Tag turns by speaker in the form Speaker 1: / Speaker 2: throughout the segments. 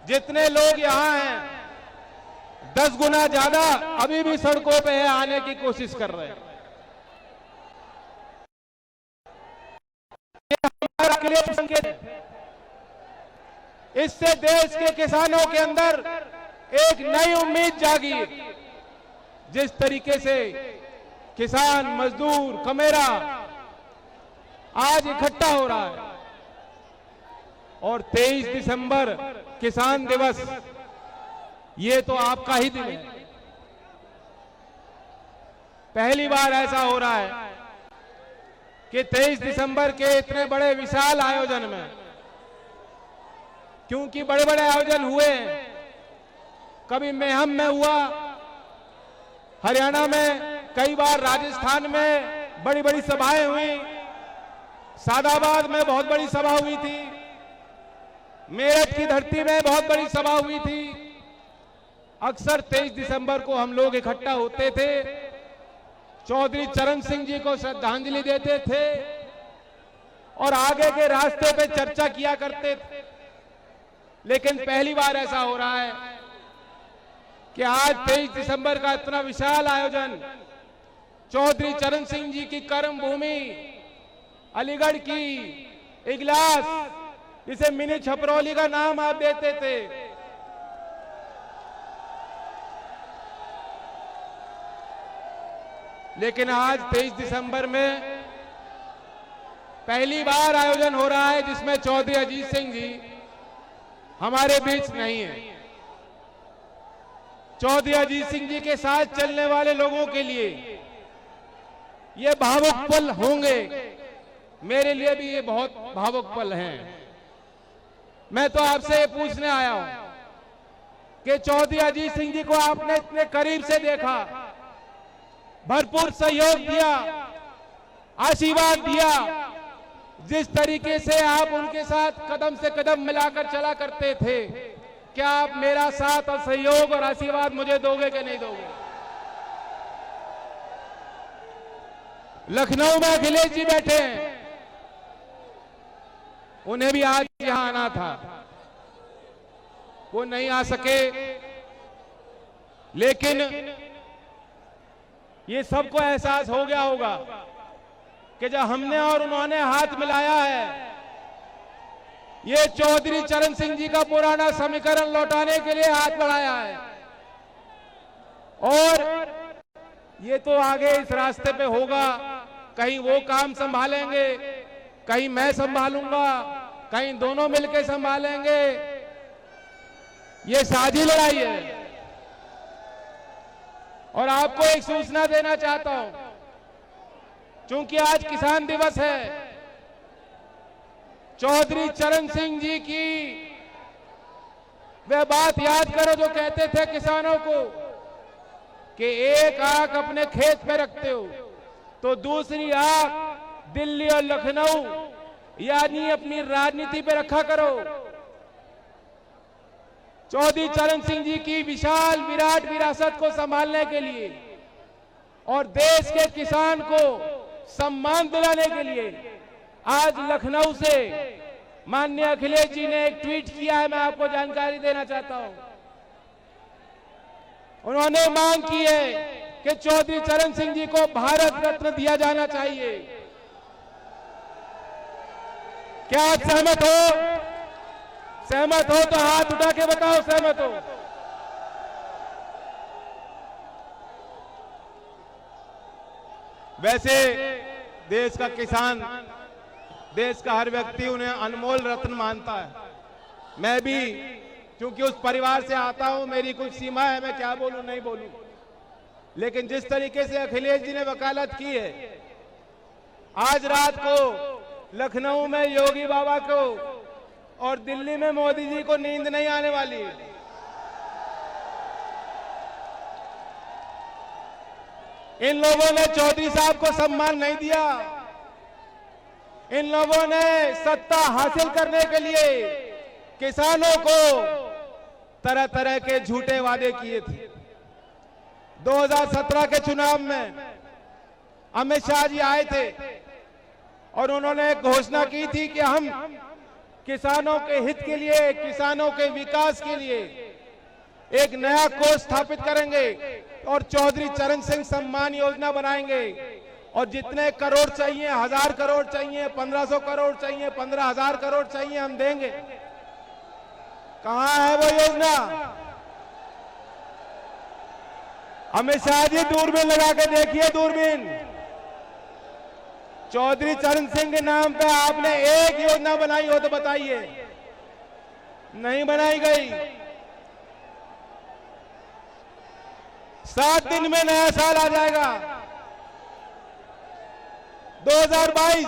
Speaker 1: जितने लोग यहाँ हैं 10 गुना ज्यादा अभी भी सड़कों पे है, आने की कोशिश कर रहे हैं। ये हमारा क्लियर संकेत है। इससे देश के किसानों के अंदर एक नई उम्मीद जागी। जिस तरीके से किसान, मजदूर, कमेरा आज इकट्ठा हो रहा है और 23 दिसंबर किसान दिवस, ये तो आपका ही दिन है। पहली बार ऐसा हो रहा है कि 23 दिसंबर के इतने बड़े विशाल आयोजन में, क्योंकि बड़े बड़े आयोजन हुए हैं, कभी मेहम में हुआ, हरियाणा में कई बार, राजस्थान में बड़ी बड़ी सभाएं हुई, सादाबाद में बहुत बड़ी सभा हुई थी, मेरठ की धरती में बहुत बड़ी सभा हुई थी। अक्सर 23 दिसंबर को हम लोग इकट्ठा होते थे, चौधरी चरण सिंह जी को श्रद्धांजलि देते थे और आगे के रास्ते पे चर्चा किया करते थे। लेकिन पहली बार ऐसा हो रहा है कि आज 23 दिसंबर का इतना विशाल आयोजन चौधरी चरण सिंह जी की कर्म भूमि अलीगढ़ की इगलास, जिसे मिनी छपरौली का नाम आप देते थे, लेकिन आज 23 दिसंबर में पहली बार आयोजन हो रहा है जिसमें चौधरी अजीत सिंह जी हमारे बीच नहीं है। चौधरी अजीत सिंह जी के साथ चलने वाले लोगों के लिए ये भावुक पल होंगे, मेरे लिए भी ये बहुत भावुक पल हैं। मैं तो आपसे पूछने आया हूं कि चौधरी अजीत सिंह जी को आपने इतने करीब से देखा, भरपूर सहयोग दिया, आशीर्वाद दिया, जिस तरीके से आप उनके साथ कदम से कदम मिलाकर चला करते थे, क्या आप मेरा साथ और सहयोग और आशीर्वाद मुझे दोगे कि नहीं दोगे? लखनऊ में अखिलेश जी बैठे हैं, उन्हें भी आज यहां आना था, वो नहीं आ सके, लेकिन ये सबको एहसास हो गया होगा कि जब हमने और उन्होंने हाथ मिलाया है, ये चौधरी चरण सिंह जी का पुराना समीकरण लौटाने के लिए हाथ बढ़ाया है। और ये तो आगे इस रास्ते पे होगा, कहीं वो काम संभालेंगे, कहीं मैं संभालूंगा, कहीं दोनों मिलकर संभालेंगे। ये साझी लड़ाई है। और आपको एक सूचना देना चाहता हूं, क्योंकि आज किसान दिवस है, चौधरी चरण सिंह जी की वह बात याद करो जो कहते थे किसानों को कि एक आंख अपने खेत पे रखते हो तो दूसरी आंख दिल्ली और लखनऊ यानी अपनी राजनीति पे रखा करो। चौधरी चरण सिंह जी की विशाल विराट विरासत को संभालने के लिए और देश के किसान को सम्मान दिलाने के लिए आज लखनऊ से माननीय अखिलेश जी ने एक ट्वीट किया है, मैं आपको जानकारी देना चाहता हूं। उन्होंने मांग की है कि चौधरी चरण सिंह जी को भारत रत्न दिया जाना चाहिए। क्या आप सहमत हो? सहमत हो तो हाथ उठा के बताओ, सहमत हो? वैसे देश का किसान, देश का हर व्यक्ति उन्हें अनमोल रत्न मानता है। मैं भी क्योंकि उस परिवार से आता हूं, मेरी कुछ सीमा है, मैं क्या बोलूं नहीं बोलूं, लेकिन जिस तरीके से अखिलेश जी ने वकालत की है, आज रात को लखनऊ में योगी बाबा को और दिल्ली में मोदी जी को नींद नहीं आने वाली। इन लोगों ने चौधरी साहब को सम्मान नहीं दिया। इन लोगों ने सत्ता हासिल करने के लिए किसानों को तरह तरह के झूठे वादे किए थे। 2017 के चुनाव में अमित शाह जी आए थे और उन्होंने एक घोषणा की थी किसानों के हित के लिए, किसानों के विकास के लिए एक नया कोष स्थापित करेंगे और चौधरी चरण सिंह सम्मान योजना बनाएंगे। और जितने करोड़ चाहिए, 1000 करोड़ चाहिए, 1500 करोड़ चाहिए, 15,000 करोड़ चाहिए, हम देंगे। कहां है वो योजना? अमित शाह जी दूरबीन लगा के देखिए, दूरबीन। चौधरी चरण सिंह के नाम पे आपने एक योजना बनाई हो तो बताइए। नहीं बनाई गई। 7 दिन में नया साल आ जाएगा 2022।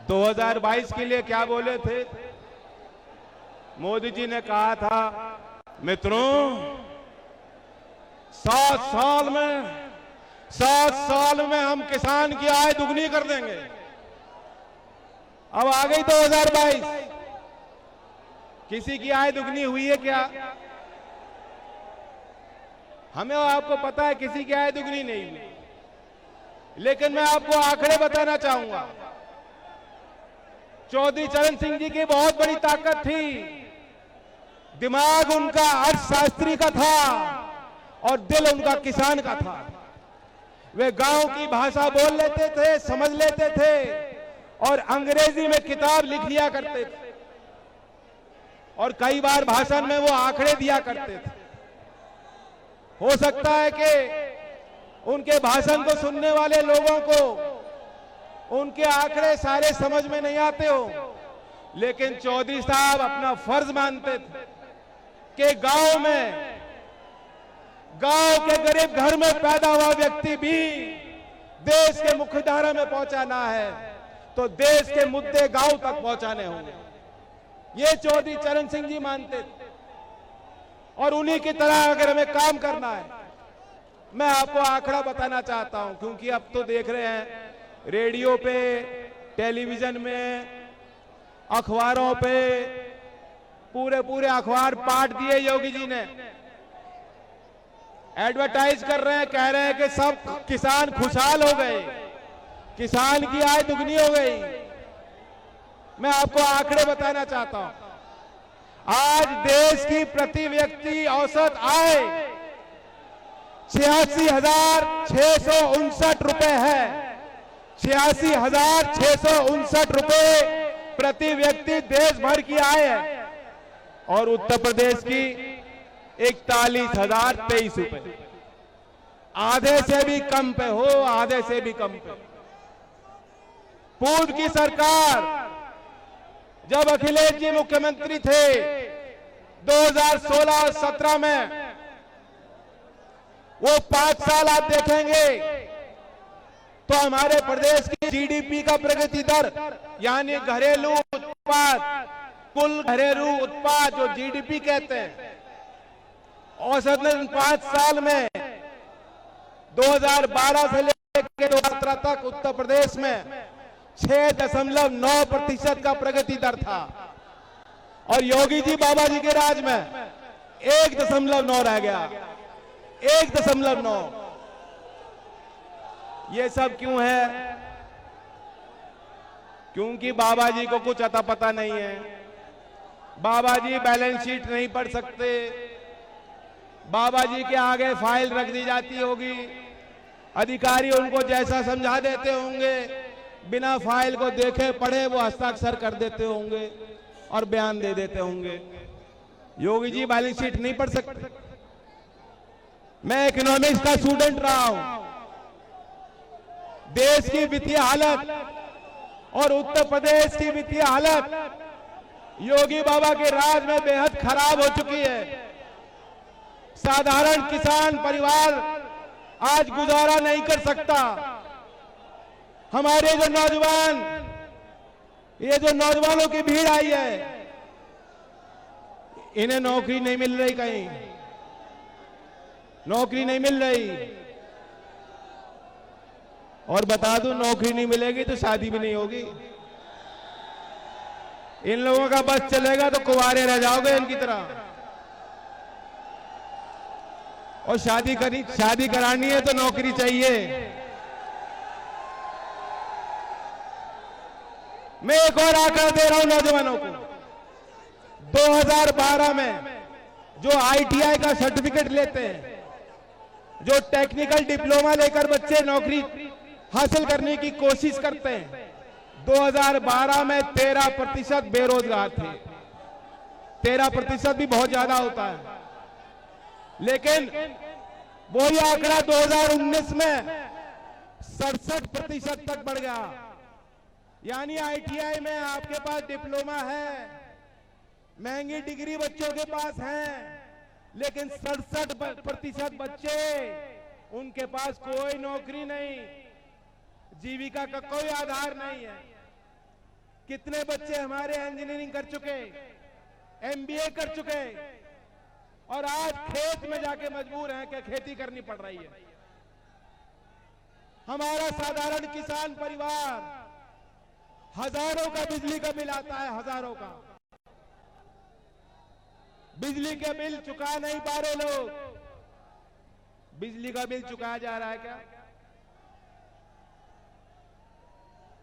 Speaker 1: 2022 के लिए क्या बोले थे? मोदी जी ने कहा था, मित्रों 7 साल में हम किसान की आय दुगनी कर देंगे। अब आ गई 2022, किसी की आय दुगनी हुई है क्या? हमें आपको पता है किसी की आय दुगनी नहीं हुई, लेकिन मैं आपको आंकड़े बताना चाहूंगा। चौधरी चरण सिंह जी की बहुत बड़ी ताकत थी, दिमाग उनका अर्थशास्त्री का था और दिल उनका किसान का था। वे गांव की भाषा बोल लेते थे, समझ लेते थे और अंग्रेजी में किताब लिख लिया करते थे और कई बार भाषण में वो आंकड़े दिया करते थे। हो सकता है कि उनके भाषण को सुनने वाले लोगों को उनके आंकड़े सारे समझ में नहीं आते हो, लेकिन चौधरी साहब अपना फर्ज मानते थे कि गांव के गरीब घर में पैदा हुआ व्यक्ति भी देश के मुख्यधारा में पहुंचाना है तो देश के मुद्दे गांव तक पहुंचाने होंगे। ये चौधरी चरण सिंह जी मानते थे और उन्हीं की तरह अगर हमें काम करना है, मैं आपको आंकड़ा बताना चाहता हूं, क्योंकि अब तो देख रहे हैं रेडियो पे, टेलीविजन में, अखबारों पे पूरे अखबार पाट दिए योगी जी ने। एडवर्टाइज कर रहे हैं, कह रहे हैं कि सब किसान खुशहाल हो गए, किसान की आय दुगनी हो गई। मैं आपको आंकड़े बताना चाहता हूं। आज देश की प्रति व्यक्ति औसत आय 86,659 रुपए है। 86,659 रुपए प्रति व्यक्ति देश भर की आय है और उत्तर प्रदेश की 41,023 रुपए, आधे से भी कम पे हो, आधे से भी कम पे। पूर्व की सरकार जब अखिलेश जी मुख्यमंत्री थे 2016-17 में, वो 5 साल आप देखेंगे तो हमारे प्रदेश की जीडीपी का प्रगति दर यानी घरेलू उत्पाद, कुल घरेलू उत्पाद जो जीडीपी कहते हैं, औसतन 5 साल में 2012 से लेकर 2017 तक उत्तर प्रदेश में 6.9% का प्रगति दर था और योगी जी बाबा जी के राज में 1.9 रह गया। 1.9। ये सब क्यों है? क्योंकि बाबा जी को कुछ अता पता नहीं है। बाबा जी बैलेंस शीट नहीं पढ़ सकते, बाबा जी के आगे फाइल रख दी जाती होगी, अधिकारी उनको जैसा समझा देते होंगे, बिना फाइल को देखे पढ़े वो हस्ताक्षर कर देते होंगे और बयान दे देते होंगे। योगी जी बैलेंस शीट नहीं पढ़ सकते। मैं इकोनॉमिक्स का स्टूडेंट रहा हूं। देश की वित्तीय हालत और उत्तर प्रदेश की वित्तीय हालत योगी बाबा के राज में बेहद खराब हो चुकी है। साधारण किसान परिवार आज गुजारा नहीं कर सकता। हमारे जो नौजवान, ये जो नौजवानों की भीड़ आई है, इन्हें नौकरी नहीं मिल रही, कहीं नौकरी नहीं मिल रही। और बता दूं, नौकरी नहीं मिलेगी तो शादी भी नहीं होगी। इन लोगों का बस चलेगा तो कुंवारे रह जाओगे इनकी तरह। और शादी करानी है तो नौकरी चाहिए। मैं एक और आंकड़ा दे रहा हूं नौजवानों को। 2012 में जो ITI का सर्टिफिकेट लेते हैं, जो टेक्निकल डिप्लोमा लेकर बच्चे नौकरी हासिल करने की कोशिश करते हैं, 2012 में 13% बेरोजगार थे। 13% भी बहुत ज्यादा होता है, लेकिन वही आंकड़ा 2019 में 67% तक बढ़ गया। यानी ITI में आपके पास डिप्लोमा है, महंगी डिग्री बच्चों के पास है, लेकिन 67% बच्चे, उनके पास कोई नौकरी नहीं, जीविका का कोई आधार नहीं है। कितने बच्चे हमारे इंजीनियरिंग कर चुके, MBA कर चुके, और आज खेत में जाके मजबूर हैं कि खेती करनी पड़ रही है। हमारा साधारण किसान परिवार हजारों का बिजली का बिल आता है, हजारों का बिजली के बिल चुका नहीं पा रहे लोग। बिजली का बिल चुकाया जा रहा है क्या?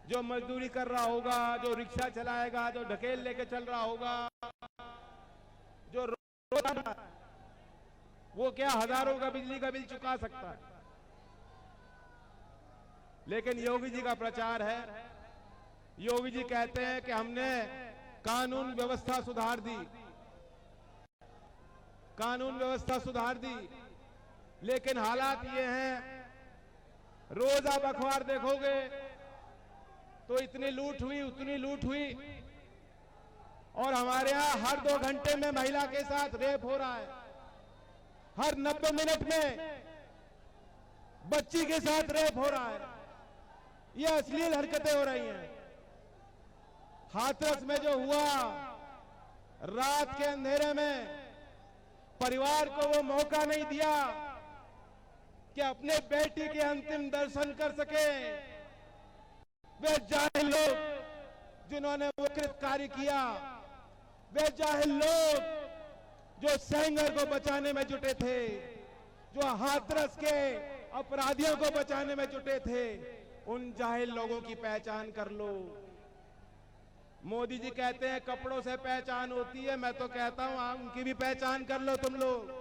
Speaker 1: जो मजदूरी कर रहा होगा, जो रिक्शा चलाएगा, जो ढकेल लेके चल रहा होगा, जो रोज, वो क्या हजारों का बिजली का बिल चुका सकता है? लेकिन योगी जी का प्रचार है, योगी जी कहते हैं कि हमने कानून व्यवस्था सुधार दी, कानून व्यवस्था सुधार दी, लेकिन हालात ये हैं, रोज आप अखबार देखोगे तो इतनी लूट हुई, उतनी लूट हुई, और हमारे यहां हर 2 घंटे में महिला के साथ रेप हो रहा है, हर 90 मिनट में बच्ची के साथ रेप हो रहा है। ये अश्लील हरकतें हो रही हैं। हाथरस में जो हुआ, रात के अंधेरे में परिवार को वो मौका नहीं दिया कि अपने बेटी के अंतिम दर्शन कर सके। वे जाहिल लोग जिन्होंने वो कृत्य कार्य किया, वे जाहिल लोग जो सेंगर को बचाने में जुटे थे, जो हाथरस के अपराधियों को बचाने में जुटे थे, उन जाहिल लोगों की पहचान कर लो। मोदी जी कहते हैं कपड़ों से पहचान होती है, मैं तो कहता हूं उनकी भी पहचान कर लो तुम लोग।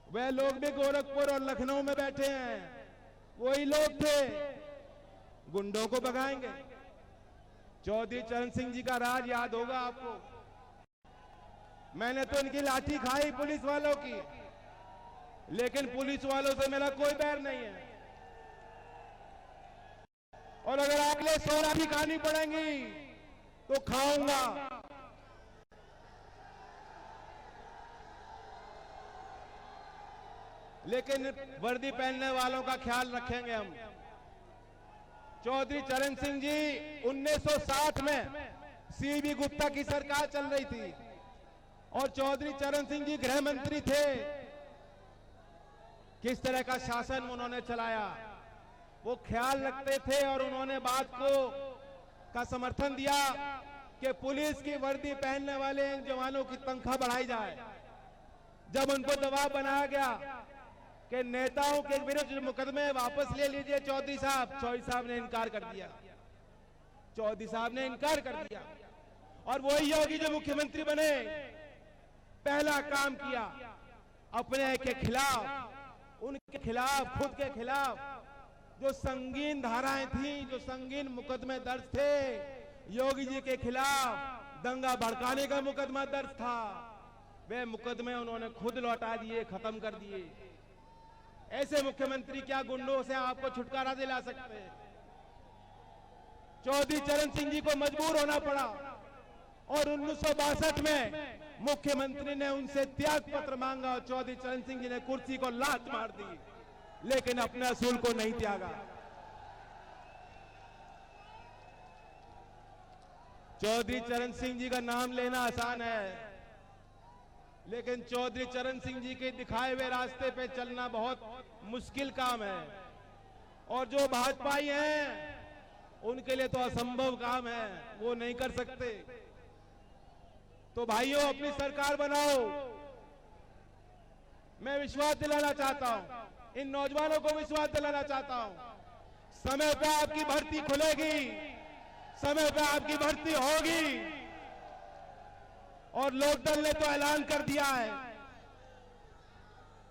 Speaker 1: वे लोग भी गोरखपुर और लखनऊ में बैठे हैं, वही लोग थे, गुंडों को भगाएंगे। चौधरी चरण सिंह जी का राज याद होगा आपको। मैंने तो इनकी लाठी खाई पुलिस वालों की, लेकिन पुलिस वालों से मेरा कोई बैर नहीं है, और अगर अगले 100 लाठी खानी पड़ेंगी तो खाऊंगा। लेकिन वर्दी पहनने वालों का ख्याल रखेंगे हम। चौधरी चरण सिंह जी 1960 में CB गुप्ता की सरकार चल रही थी, और चौधरी चरण सिंह जी गृह मंत्री थे। किस तरह का शासन उन्होंने चलाया, वो ख्याल रखते थे, और उन्होंने बात का समर्थन दिया कि पुलिस की वर्दी पहनने वाले इन जवानों की तनख्वाह बढ़ाई जाए। जब उनको दबाव बनाया गया कि नेताओं के विरुद्ध मुकदमे वापस ले लीजिए चौधरी साहब ने इनकार कर दिया। चौधरी साहब ने इनकार कर दिया, और वही योगी जो मुख्यमंत्री बने, पहला काम किया अपने के खिलाफ, उनके खिलाफ, खुद के खिलाफ जो संगीन धाराएं थी, जो संगीन मुकदमे दर्ज थे, योगी जी के खिलाफ दंगा भड़काने का मुकदमा दर्ज था, वे मुकदमे उन्होंने खुद लौटा दिए, खत्म कर दिए। ऐसे मुख्यमंत्री क्या गुंडों से आपको छुटकारा दिला सकते हैं? चौधरी चरण सिंह जी को मजबूर होना पड़ा, और 1962 में मुख्यमंत्री ने उनसे त्याग पत्र मांगा, और चौधरी चरण सिंह जी ने कुर्सी को लात मार दी, लेकिन अपने असूल को नहीं त्यागा। चौधरी चरण सिंह जी का नाम लेना आसान है, लेकिन चौधरी चरण सिंह जी के दिखाए हुए रास्ते पे चलना बहुत मुश्किल काम है, और जो भाजपाई हैं उनके लिए तो असंभव काम है, वो नहीं कर सकते। तो भाइयों, अपनी सरकार बनाओ। मैं विश्वास दिलाना चाहता हूं, इन नौजवानों को विश्वास दिलाना चाहता हूं, समय पर आपकी भर्ती खुलेगी, समय पे आपकी भर्ती होगी। और लोकदल ने तो ऐलान कर दिया है,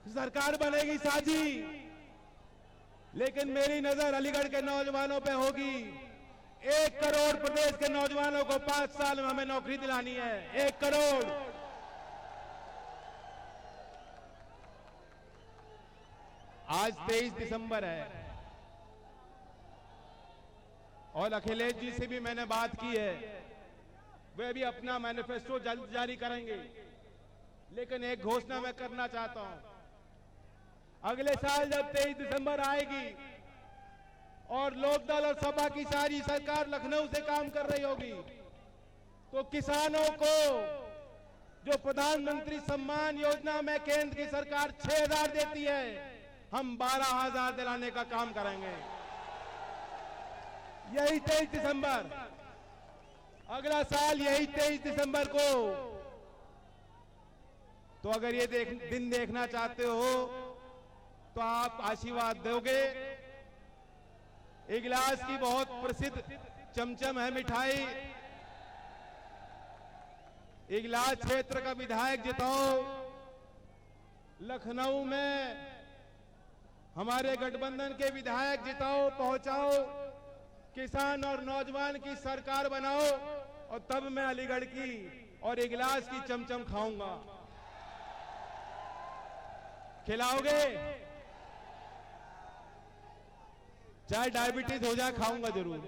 Speaker 1: सरकार बनेगी साझी, लेकिन मेरी नजर अलीगढ़ के नौजवानों पे होगी। 1 करोड़ प्रदेश के नौजवानों को 5 साल में हमें नौकरी दिलानी है। 1 करोड़। आज 23 दिसंबर है और अखिलेश जी से भी मैंने बात की है, वे भी अपना मैनिफेस्टो जल्द जारी करेंगे। लेकिन एक घोषणा मैं करना चाहता हूं, अगले साल जब 23 दिसंबर आएगी और लोकदल और सपा की सारी सरकार लखनऊ से काम कर रही होगी, तो किसानों को जो प्रधानमंत्री सम्मान योजना में केंद्र की सरकार 6,000 देती है, हम 12,000 दिलाने का काम करेंगे। यही 23 दिसंबर, अगला साल यही 23 दिसंबर को। तो अगर ये दिन देखना चाहते हो तो आप आशीर्वाद दोगे। इगलास की बहुत प्रसिद्ध चमचम है मिठाई, इगलास क्षेत्र का विधायक जिताओ। लखनऊ में हमारे गठबंधन के विधायक जिताओ, पहुंचाओ, किसान और नौजवान की सरकार बनाओ, और तब मैं अलीगढ़ की और इगलास की चमचम खाऊंगा। खिलाओगे? चाहे डायबिटीज हो जाए, खाऊंगा जरूर।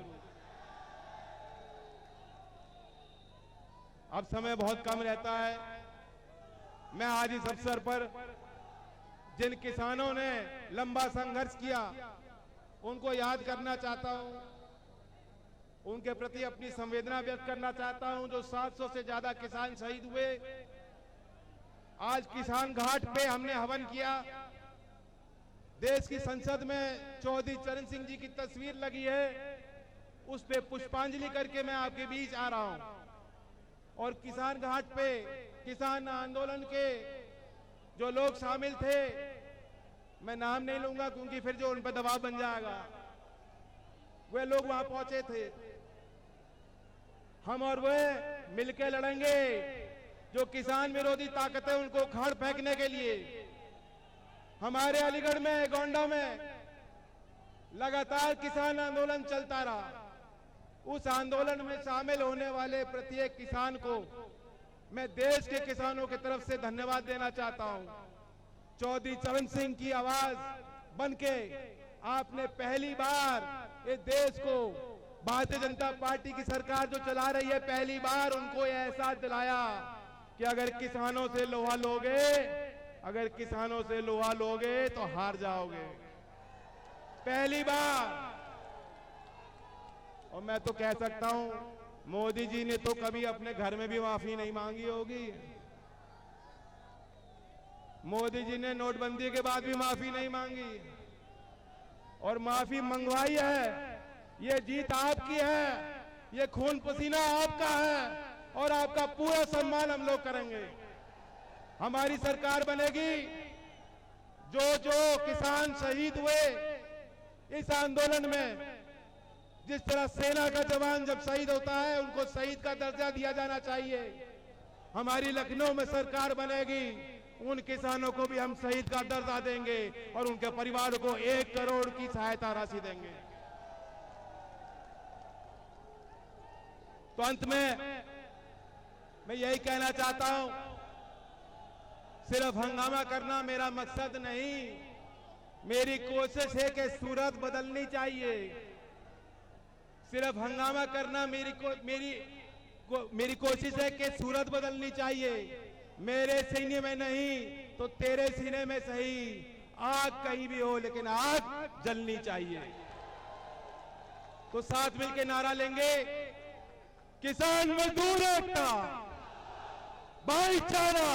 Speaker 1: अब समय बहुत कम रहता है। मैं आज इस अवसर पर जिन किसानों ने लंबा संघर्ष किया उनको याद करना चाहता हूं, उनके प्रति अपनी संवेदना व्यक्त करना चाहता हूं। जो 700 से ज्यादा किसान शहीद हुए, आज किसान घाट पे हमने हवन किया। देश की संसद में चौधरी चरण सिंह जी की तस्वीर लगी है, उस पे पुष्पांजलि करके मैं आपके बीच आ रहा हूं। और किसान घाट पे किसान आंदोलन के जो लोग शामिल थे, मैं नाम नहीं लूंगा क्योंकि फिर जो उन पर दबाव बन जाएगा, वे लोग वहां पहुंचे थे। हम और वे मिलकर लड़ेंगे जो किसान विरोधी ताकतें उनको खाड़ फेंकने के लिए। हमारे अलीगढ़ में, गोंडा में लगातार किसान आंदोलन चलता रहा। उस आंदोलन में शामिल होने वाले प्रत्येक किसान को मैं देश के किसानों की तरफ से धन्यवाद देना चाहता हूं। चौधरी चरण सिंह की आवाज बनके आपने पहली बार ये देश को, भारतीय जनता पार्टी की सरकार जो चला रही है, पहली बार उनको यह एहसास दिलाया कि अगर किसानों से लोहा लोगे, अगर किसानों से लोहा लोगे तो हार जाओगे। पहली बार। और मैं तो कह सकता हूं, मोदी जी ने तो कभी अपने घर में भी माफी नहीं मांगी होगी। मोदी जी ने नोटबंदी के बाद भी माफी नहीं मांगी, और माफी मंगवाई है। ये जीत आपकी है, ये खून पसीना आपका है, और आपका पूरा सम्मान हम लोग करेंगे। हमारी सरकार बनेगी। जो जो किसान शहीद हुए इस आंदोलन में, जिस तरह सेना का जवान जब शहीद होता है उनको शहीद का दर्जा दिया जाना चाहिए, हमारी लखनऊ में सरकार बनेगी, उन किसानों को भी हम शहीद का दर्जा देंगे और उनके परिवार को 1 करोड़ की सहायता राशि देंगे। तो अंत में मैं यही कहना चाहता हूं, सिर्फ हंगामा करना मेरा मकसद नहीं। मेरी कोशिश है कि सूरत बदलनी चाहिए। सिर्फ हंगामा करना मेरी कोशिश है कि सूरत बदलनी चाहिए। मेरे सीने में नहीं तो तेरे सीने में सही, आग कहीं भी हो लेकिन आग जलनी चाहिए। तो साथ मिलकर नारा लेंगे, किसान मजदूर एकता, भाईचारा,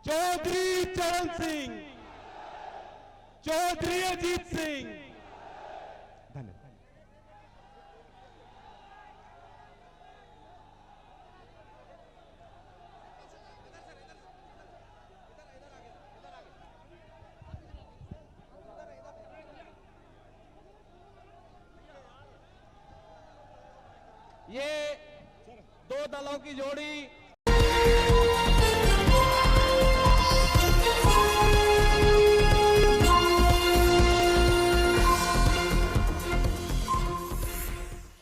Speaker 1: चौधरी चरण सिंह, चौधरी अजीत सिंह। धन्यवाद।
Speaker 2: दलों की जोड़ी